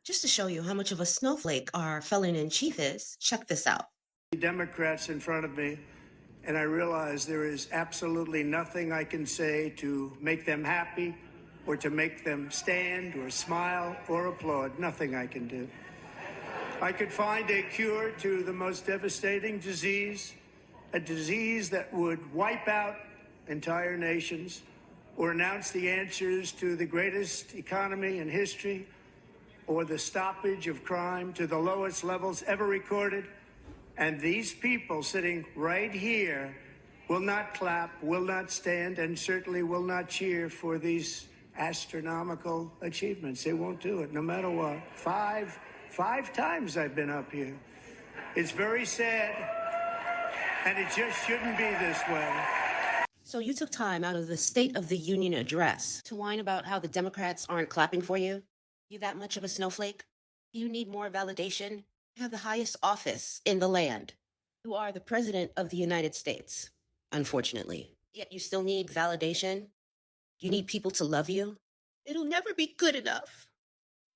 Just to show you how much of a snowflake our felon-in-chief is, check this out. Democrats in front of me, and I realize there is absolutely nothing I can say to make them happy or to make them stand or smile or applaud. Nothing I can do. I could find a cure to the most devastating disease, a disease that would wipe out entire nations, or announce the answers to the greatest economy in history, or the stoppage of crime to the lowest levels ever recorded. And these people sitting right here will not clap, will not stand, and certainly will not cheer for these astronomical achievements. They won't do it, no matter what. Five times I've been up here. It's very sad, and it just shouldn't be this way. So you took time out of the State of the Union address to whine about how the Democrats aren't clapping for you? You that much of a snowflake? Do you need more validation? You have the highest office in the land. You are the President of the United States, unfortunately. Yet you still need validation? You need people to love you? It'll never be good enough.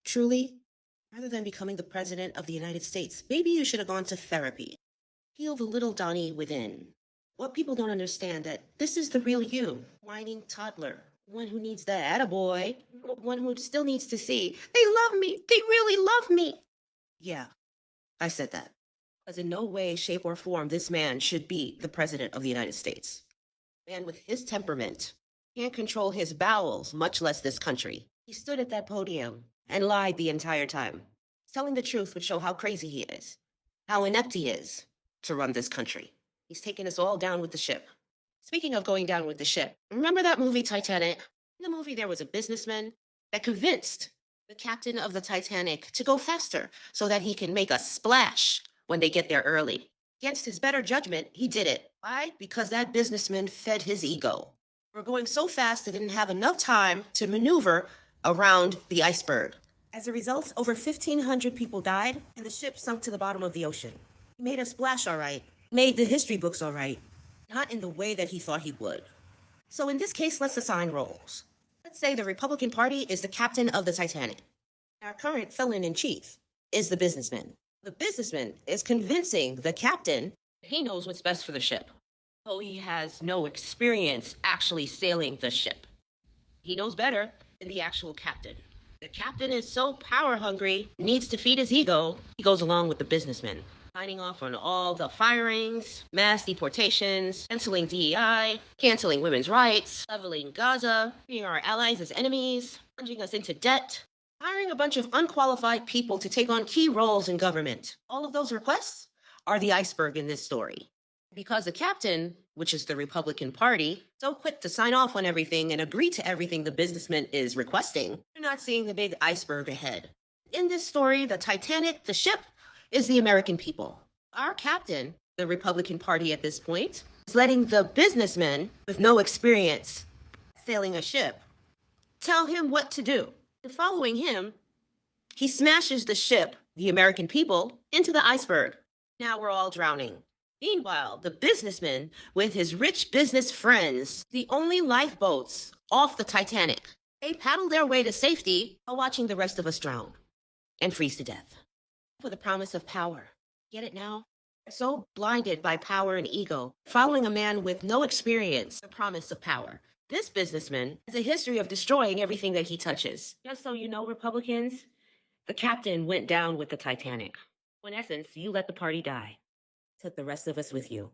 Truly, rather than becoming the President of the United States, maybe you should have gone to therapy. Heal the little Donnie within. What people don't understand that this is the real you, whining toddler, one who needs the attaboy, one who still needs to see, they love me, they really love me. Yeah, I said that. Because in no way, shape, or form this man should be the President of the United States. Man with his temperament can't control his bowels, much less this country. He stood at that podium and lied the entire time. Telling the truth would show how crazy he is, how inept he is to run this country. He's taken us all down with the ship. Speaking of going down with the ship, remember that movie Titanic? In the movie, there was a businessman that convinced the captain of the Titanic to go faster so that he can make a splash when they get there early. Against his better judgment, he did it. Why? Because that businessman fed his ego. We're going so fast they didn't have enough time to maneuver around the iceberg. As a result, over 1,500 people died, and the ship sunk to the bottom of the ocean. He made a splash all right, made the history books all right, not in the way that he thought he would. So in this case, let's assign roles. Let's say the Republican Party is the captain of the Titanic. Our current felon-in-chief is the businessman. The businessman is convincing the captain he knows what's best for the ship, though he has no experience actually sailing the ship. He knows better than the actual captain. The captain is so power-hungry, needs to feed his ego, he goes along with the businessman, signing off on all the firings, mass deportations, canceling DEI, canceling women's rights, leveling Gaza, treating our allies as enemies, plunging us into debt, hiring a bunch of unqualified people to take on key roles in government. All of those requests are the iceberg in this story. Because the captain, which is the Republican Party, so quick to sign off on everything and agree to everything the businessman is requesting, you're not seeing the big iceberg ahead. In this story, the Titanic, the ship, is the American people. Our captain, the Republican Party at this point, is letting the businessman with no experience sailing a ship tell him what to do. And following him, he smashes the ship, the American people, into the iceberg. Now we're all drowning. Meanwhile, the businessman, with his rich business friends, the only lifeboats off the Titanic, they paddle their way to safety while watching the rest of us drown and freeze to death. For the promise of power. Get it now? So blinded by power and ego, following a man with no experience, the promise of power. This businessman has a history of destroying everything that he touches. Just so you know, Republicans, the captain went down with the Titanic. In essence, you let the party die. Took the rest of us with you.